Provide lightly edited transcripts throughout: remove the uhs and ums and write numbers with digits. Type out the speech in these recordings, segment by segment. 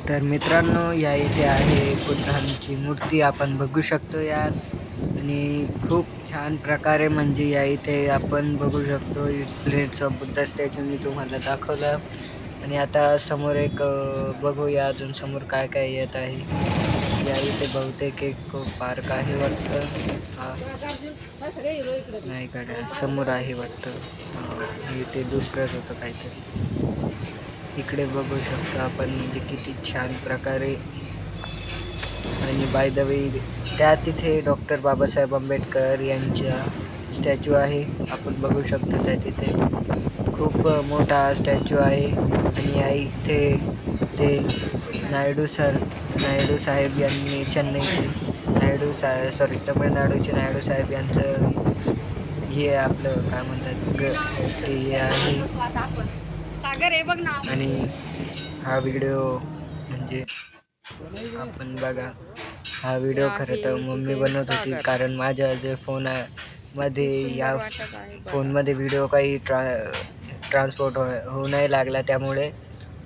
तर मित्रांनो, या इथे आहे बुद्धांची मूर्ती आपण बघू शकतो यात. आणि खूप छान प्रकारे म्हणजे या इथे आपण बघू शकतो. It's plates of Buddha statue मी तुम्हाला दाखवलं. आणि आता समोर एक बघूया अजून समोर काय काय येत आहे. या इथे बहुतेक एक पार्क आहे वाटतं. हा नाही गाड्या समोर आहे वाटतं. इथे दुसरंच होतं काहीतरी. इकडे बघू शकतो आपण म्हणजे किती छान प्रकारे. आणि बाय द वे त्या तिथे डॉक्टर बाबासाहेब आंबेडकर यांचा स्टॅच्यू आहे. आपण बघू शकतो त्या तिथे खूप मोठा स्टॅच्यू आहे. आणि या इथे ते नायडू साहेब यांनी चेन्नईचे सॉरी तमिळनाडूचे नायडू साहेब यांचं हे आपलं काय म्हणतात ते हे आहे. आणि हा व्हिडिओ म्हणजे आपण बघा, हा व्हिडिओ खरं तर मम्मी बनवत होती, कारण माझ्या जे फोन आहे मध्ये या फोनमध्ये व्हिडिओ काही ट्रान्सपोर्ट होऊ नाही लागला, त्यामुळे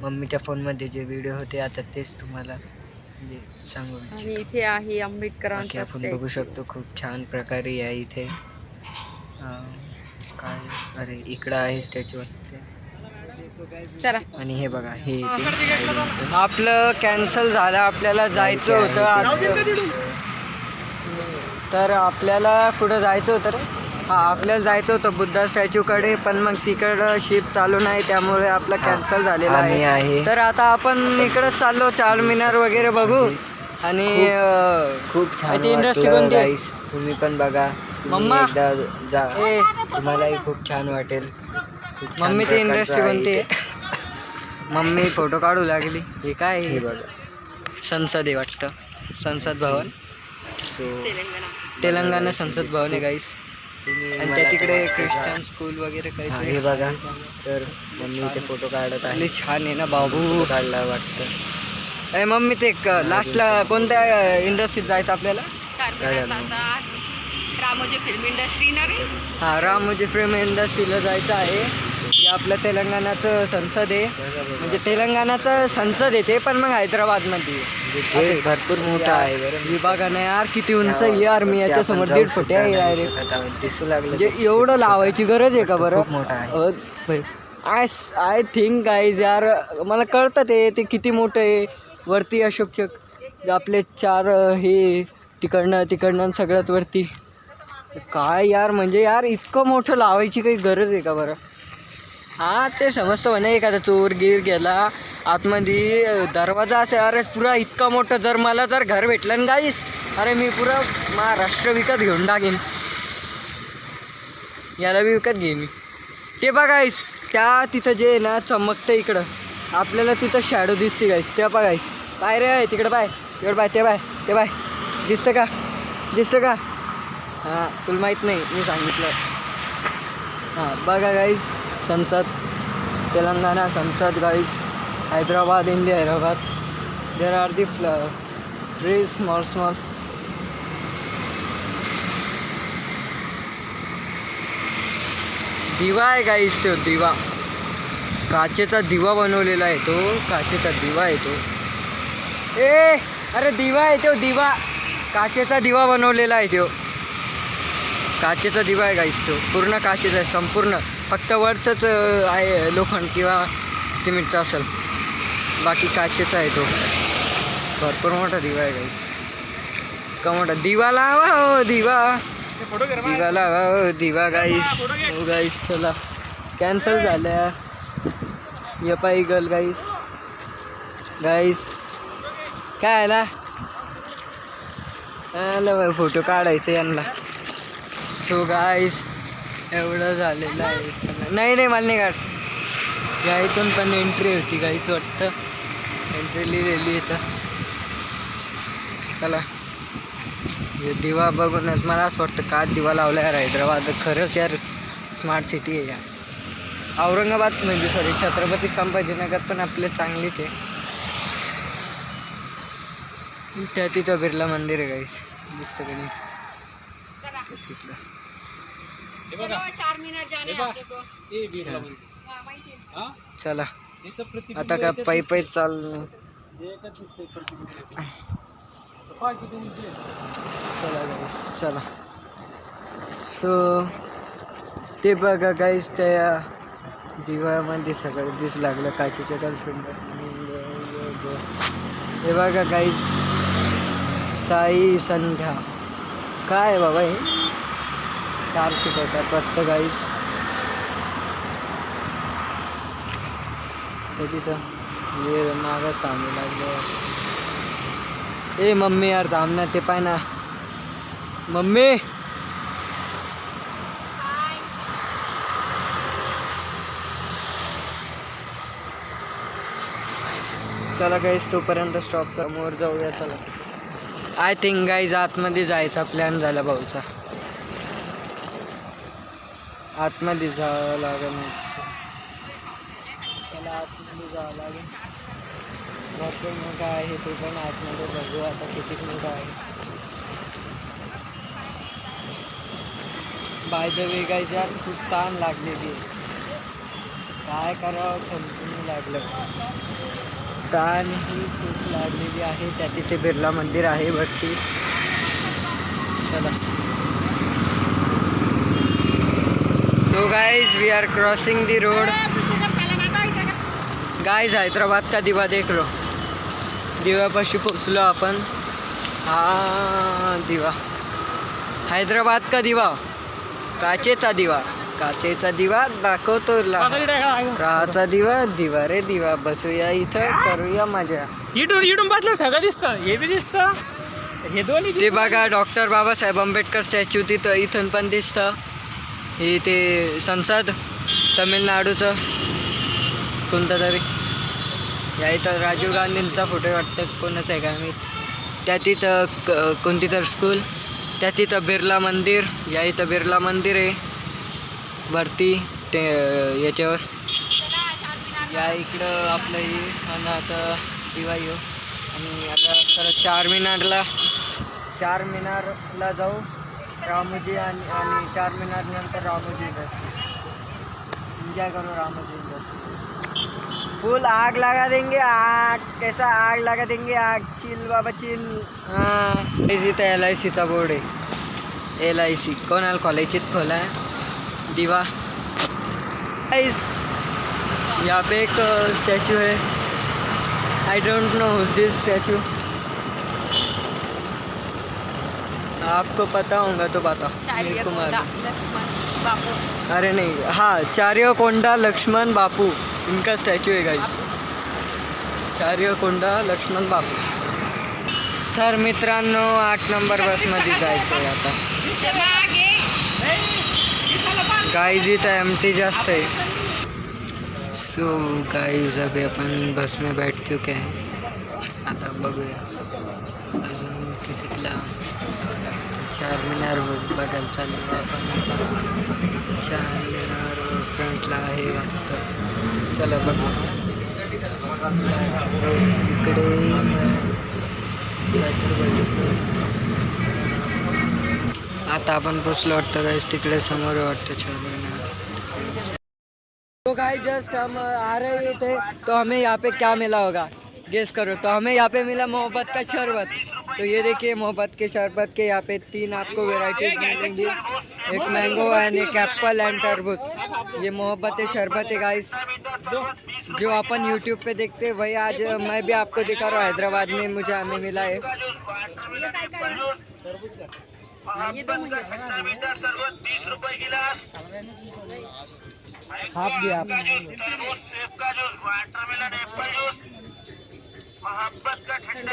मम्मीच्या फोनमध्ये जे व्हिडिओ होते आता तेच तुम्हाला म्हणजे सांगू इच्छितो. इथे आहे आंबेडकरांचा आपण बघू शकतो खूप छान प्रकारे या इथे काय अरे इकडं आहे स्टॅच्यू. आणि हे बघा हे आपलं कॅन्सल झालं. आपल्याला जायचं होतं तर आपल्याला कुठं जायचं होतं रे? आपल्याला जायचं होतं बुद्धा स्टॅच्यूकडे, पण मग तिकडं शिप चालू नाही, त्यामुळे आपलं कॅन्सल झालेलं आहे. तर आता आपण इकडंच चाललो, चार मिनार वगैरे बघू. आणि खूप छान इंडस्ट्री कोणती आहे तुम्ही पण बघा. मम्मा एकदा जा, तुम्हालाही खूप छान वाटेल. मम्मी ती इंडस्ट्री कोणती आहे? मम्मी फोटो काढू लागली. हे काय हे बघा, संसद आहे वाटतं, संसद भवन. तेलंगणा संसद भवन आहे गाईस. आणि त्या तिकडे ख्रिश्चन स्कूल वगैरे काही हे बघा. तर मम्मी इथे फोटो काढत आहे. छान आहे ना बाबू, काढला वाटतं. अरे मम्मी ते लास्टला कोणत्या इंडस्ट्रीत जायचं आपल्याला? रामोजी फिल्म इंडस्ट्री ना रे. हां, रामोजी फिल्म इंडस्ट्रीला जायचं आहे. हे आपलं तेलंगणाचं संसद आहे, म्हणजे तेलंगणाचं संसद आहे ते, पण मग हैदराबादमध्ये भरपूर मोठा आहे. विभागा नाही यार, किती उंच यार. मी याच्या समोर 1.5 फूट आहे डायरेक्ट दिसू लागलं. म्हणजे एवढं लावायची गरज आहे का बरं? मोठा आहे. आय थिंक गाईज यार, मला कळतं ते किती मोठं आहे. वरती अशोक चक्र आपले 4 हे तिकडनं सगळ्यात वरती. काय यार, म्हणजे यार इतकं मोठं लावायची काही गरज आहे का बरं? हां, ते समजतं म्हणे एखादा चोर गिर गेला आतमध्ये दरवाजा असे. अरे पुरा इतका मोठं, जर मला घर भेटलं ना गाईस, अरे मी पुरा महाराष्ट्र विकत घेऊन टाकेन. याला बी विकत घेईन मी. ते बघायस त्या तिथं जे आहे ना चमकतं इकडं, आपल्याला तिथं शॅडो दिसते गाईस. त्या बघायस पाय रे तिकडं, पाय तिकडं, पाय ते पाय दिसतं का? हां, तुला माहीत नाही, मी सांगितलं. हां बघा गाईस, संसद तेलंगणा संसद guys, Hyderabad India Hyderabad. There are the trees small दिवा आहे गाईस. तो दिवा, काचेचा दिवा बनवलेला आहे तो, काचेचा दिवा आहे तो. अरे दिवा आहे तो, दिवा काचेचा दिवा बनवलेला आहे तो. काचेचा दिवा आहे गाईस तो, पूर्ण काचेचा आहे संपूर्ण. फक्त वरचंच आहे लोखंड किंवा सिमेंटचा असेल, बाकी काचेचा आहे तो. भरपूर मोठा दिवा आहे गाईस, इतका मोठा. दिवा लावा हो, दिवा लावा हो, दिवा गाईस. हो गाईस, चला कॅन्सल झाल्या. ये पाय गल गाईस काय आला फोटो काढायचं यांना. सो गाईस एवढं झालेलं आहे. चला, नाही मला नाही काढ. या इथून पण एंट्री होती गाईच वाटतं, एंट्री लिहिलेली इथं. चला, हे दिवा बघूनच मला असं वाटतं का दिवा लावला यार. हैदराबाद खरंच यार स्मार्ट सिटी आहे यार. औरंगाबाद म्हणजे सॉरी छत्रपती संभाजीनगर पण आपले चांगलीच आहे. त्या तिथं बिर्ला मंदिर आहे गाईस, दिसतं का नाही तिथलं. चला आता काय पायी चालू चला गाईस चला. सो ते बघा गाईस त्या दिव्यामध्ये सगळं दिसू लागलं काचेच्या गर्लफ्रेंड. हे बघा गाईस साई संध्या काय आहे बाबा हे कार शिकवतात वाटतं गाईस. ते तिथं हे मागच थांबू लागलं. ए मम्मी यार थांब ना ते पाय ना मम्मी. चला गाईज तोपर्यंत स्टॉप कर मोर जाऊया चला. आय थिंक गाईज आतमध्ये जायचा प्लॅन झाला भाऊचा. आतमध्ये जावं लागेल. चला आतमध्ये जावं लागेल. भरपूर मोठा आहे ते पण आतमध्ये बघू आता किती मोठा आहे. बाय द वे गाईज यार खूप ताण लागलेली काय करावं समजून लागलं. ताण ही खूप लागलेली आहे. त्या तिथे बिर्ला मंदिर आहे वरती. चला तो guys we are crossing the road. Guys Hyderabad का दिवा देख लो. दिव्यापाशी पोचलो आपण. हा दिवा हैदराबाद का दिवा काचेचा दिवा. काचेचा दिवा दाखवतो राहाचा दिवा. दिवा रे दिवा बसूया इथं करूया मजा. इडून बाजूला सगळं दिसतं. हे बी दिसतं हे दोन्ही. ते बघा डॉक्टर बाबासाहेब आंबेडकर स्टॅच्यू तिथं इथून पण दिसतं. हे ते संसद तमिळनाडूचं कोणतं तरी. या इथं राजीव गांधींचा फोटो वाटतं कोणाचं आहे काय मी. त्या तिथं कोणती तर स्कूल. त्या तिथं बिर्ला मंदिर. या इथं बिर्ला मंदिर आहे वरती ते याच्यावर. या इकडं आपलं हे आणि आता दिवा येऊ. आणि आता परत चार मिनारला जाऊ रामोजी. आणि 4 मिनार नंतर रामोजी बसते. एंजॉय करू रामोजी बस. फुल आग लगा देंगे. आग कैसा आग लगा देंगे. आग चिल बाबा चिल. हां इथं LICचा बोर्ड आहे. LIC कोणाला कॉलेजीत खोला आहे दिवा. यहाँ पे एक स्टैचू है. I don't know this statue. आपको पता होगा तो बता. कुमार लक्ष्मण बापू. अरे नहीं हाँ चार्यकोंडा लक्ष्मण बापू इनका स्टैचू है गाइस. चार्यकोंडा लक्ष्मण बापू. तर मित्रांनो 8 नंबर बसमध्ये जायचं आहे आता. गाइस इथं MT जास्त आहे. सो गाइस अभी अपन बस में बैठ चुके हैं. आता बघूया अजून किती लांब. 4 मिनार बघायला चालू आपण आता. 4 मिनार फ्रंटला आहे वाटतं. चला बघू. इकडे काहीतरी बघितलं होतं. आता आपण पोचलो वाटतं गाइस तिकडे समोर वाटतं 4 मिनार. तो गाइस जस्ट हम आ रहे थे तो हमें यहाँ पे क्या मिला होगा गेस करो. तो हमें यहाँ पे मिला मोहब्बत का शरबत. तो ये देखिए मोहब्बत के शरबत के यहाँ पे 3 आपको वेराइटीज मिलेंगी. एक मैंगो एंड एक एप्पल एंड तरबूज. ये मोहब्बत शरबत है गाइस जो अपन यूट्यूब पे देखते हैं वही आज मैं भी आपको दिखा रहा हूँ. हैदराबाद में मुझे हमें मिला है. ये दो मुझे. हाफ भी आप थंड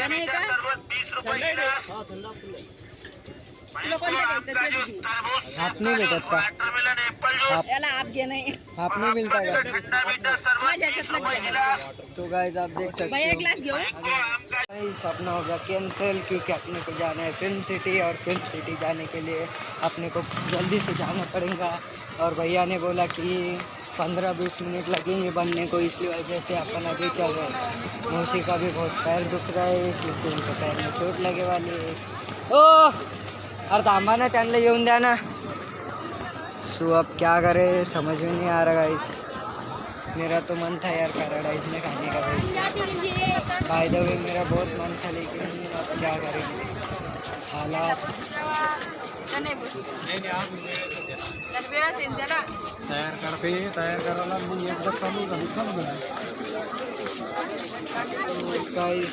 नाही का. तुला कोणतं घ्यायचं ते घे. हाफ नहीं भेटत का. हाफ याला आप घे नाही. हाफ नहीं मिलता का. माझ्या ह्याच्यातलं घे. तो गाइस आप देख सकते भैया हो एक ग्लास घेऊ. गाइस अपना होगा कैंसिल क्योंकि अपने को जाना है फिल्म सिटी. और फिल्म सिटी जाने के लिए अपने को जल्दी से जाना पड़ेगा. और भैया ने बोला कि 15-20 मिनट लगेंगे बनने को. इसलिए वजह से अपन अभी चल रहे हैं. मौसी का भी बहुत पैर दुख रहा है क्योंकि उनके पैर में चोट लगे वाली है. ओ अरे थांबा ना त्यांना येऊन द्या ना. सो अब क्या करें समझ में नहीं आ रहा गाइस. मेरा तो मन था यार पैराडाइज में खाने का वैसे। बाय द वे मेरा बहुत मन था लेकिन अब क्या करेंगे, हालात। तयार करायला मी एकदा चालू झाली गाइस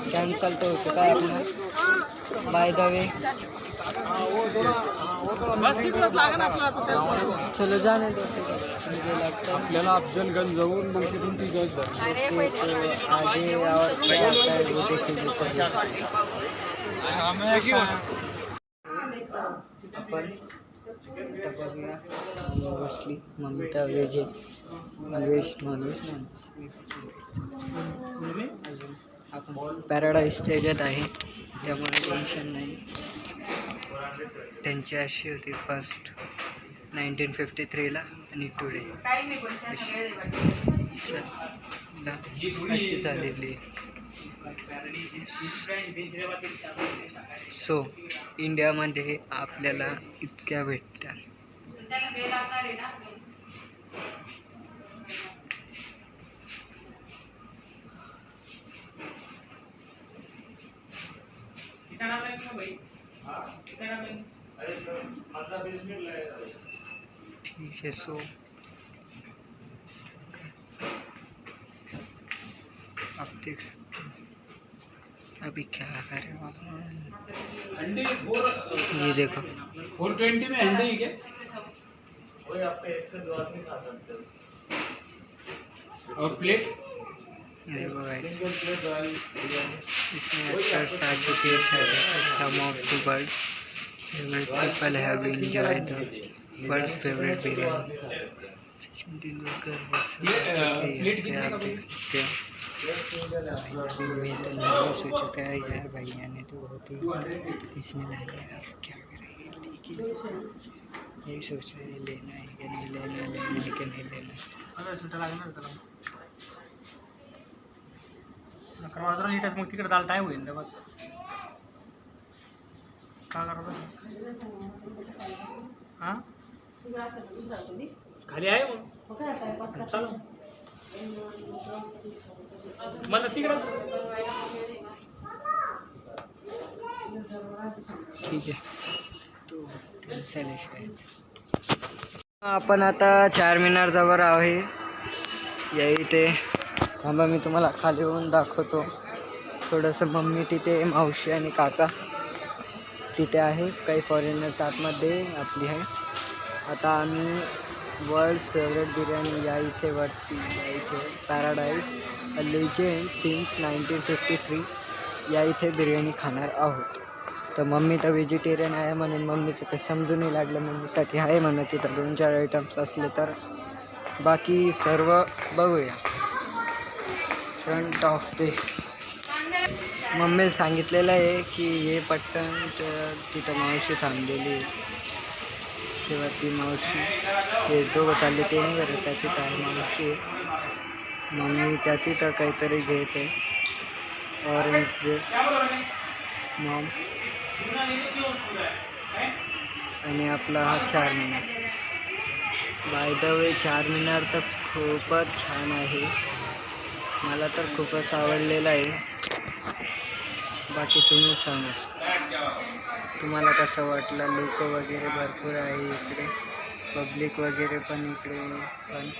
कैंसल तो हो चुका है अपना बाय द वे। बस तिकडंच लागा ना आपला चलो जाने दो, मुझे लगता है आपल्याला अफजलगंज जाऊन मग तिथून ती गज आगे और क्या आता है वो देखेंगे आपण आता बघूया। बसली मम्मी तर व्हेज व्हेज नॉनव्हेज अजून आपण पॅराडाईजच्या ह्याच्यात आहे त्यामुळे टेन्शन नाही। त्यांची अशी होती फर्स्ट 1953ला आणि टुडे अशी झालेली। सो इंडियामध्ये आपल्याला इतक्या भेटतात। ठीक है। सो आप देख सकते हैं अभी क्या करें बाबा। ये देखो 420 में अंडे ही क्या और प्लेट ये देखो गाइस इतने अच्छा साथ पीस है। Some of the world favourite people have enjoyed the world's favourite biryani. Sachin Tendulkar plate कितने का मैं तो नर्वस हो चुका है यार, भैया ने तो बहुत ही इसमें लाया यार, क्या करेंगे। लेकिन यही सोच रहे हैं लेना है कि नहीं लेना है कि नहीं लेना। छोटा लागणार त्याला अकरा वाजता नीटच मग तिकडे दाल टाईम होईल तेव्हा का करत हां खाली आहे मग चालू मला तिकडं ठीक आहे तो चालेल शाळेत। आपण आता चारमिनार जवळ आहे या इथे। थांबा मी तुम्हाला खाली येऊन दाखवतो थोडंसं। मम्मी तिथे, मावशी आणि काका तिथे आहे, काही फॉरेनर्स आतमध्ये आपली आहे। आता आम्ही वर्ल्ड्स फेवरेट बिर्याणी या इथे वरती या इथे पॅराडाईज अ लेजेंड सिन्स 1953 या इथे बिर्याणी खाणार आहोत। तर मम्मी तर व्हेजिटेरियन आहे म्हणून मम्मीचं काही समजूनही लागलं। मम्मीसाठी आहे म्हणत तिथं 2-4 आयटम्स असले तर, बाकी सर्व बघूया। फ्रंट ऑफ द मम्मी सांगितलेलं आहे की हे पटकन तर तिथं मावशी थांबलेली आहे, तेव्हा ती मावशी हे दोघं चालले ते नाही बरं, त्या तिथं आहे मावशी आहे। मम्मी त्या तिथं काहीतरी घेत आहे, ऑरेंज ड्रेस मॉम। आणि आपला हा Charminar. By the way Charminar तर खूपच छान आहे, मला तर खूपच आवडलेलं आहे। बाकी तुम्ही सांगा तुम्हाला कसं वाटलं। लोक वगैरे भरपूर आहे इकडे, पब्लिक वगैरे पण इकडे पण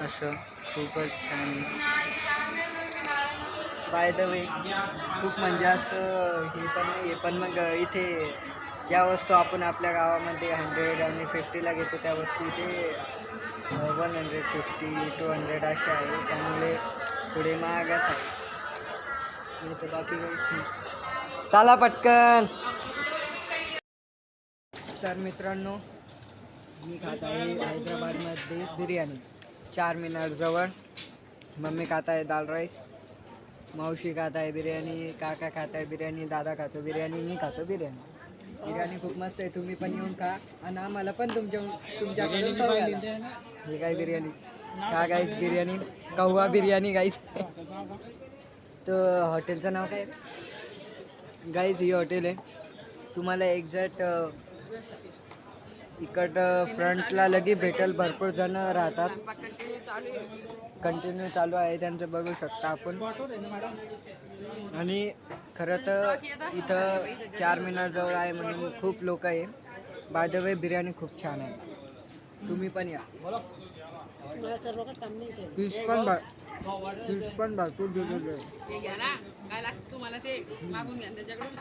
असं खूपच छान आहे। बाय द वे खूप म्हणजे असं हे पण नाही आहे, पण मग इथे ज्या वस्तू आपण आपल्या गावामध्ये 100 आणि 50ला घेतो त्या वस्तू इथे 150, 200 अशा आहे, त्यामुळे थोडे महागच आहे। तर बाकी काही चला पटकन। तर मित्रांनो मी खात आहे हैदराबादमध्ये बिर्याणी चारमिनार जवळ। मम्मी खात आहे दाल राईस, मावशी खात आहे बिर्याणी, काका खात आहे बिर्याणी, दादा खातो बिर्याणी, मी खातो बिर्याणी। बिर्याणी खूप मस्त आहे, तुम्ही पण येऊन खा आणि आम्हाला पण तुमच्याकडून खाऊ घाला। हे काय बिर्याणी का गाईस, बिर्याणी कौवा बिर्याणी गाईस। तर हॉटेलचं नाव काय गाईज? ही हॉटेल आहे, तुम्हाला एक्झॅक्ट इकडं फ्रंटला लगी भेटेल भरपूर जण राहतात. स्वयंपाक कंटिन्यू चालू आहे. कंटिन्यू चालू आहे त्यांचं बघू शकता आपण. आणि खरं तर इथं 4 मीनार जवळ आहे म्हणून खूप लोक आहे. बाय द वे बिर्याणी खूप छान आहे. तुम्ही पण या. फिश पण भरपूर दिलेलं आहे. ते घ्या ना काय लागतं तुम्हाला ते मागून घ्या त्याच्याकडून.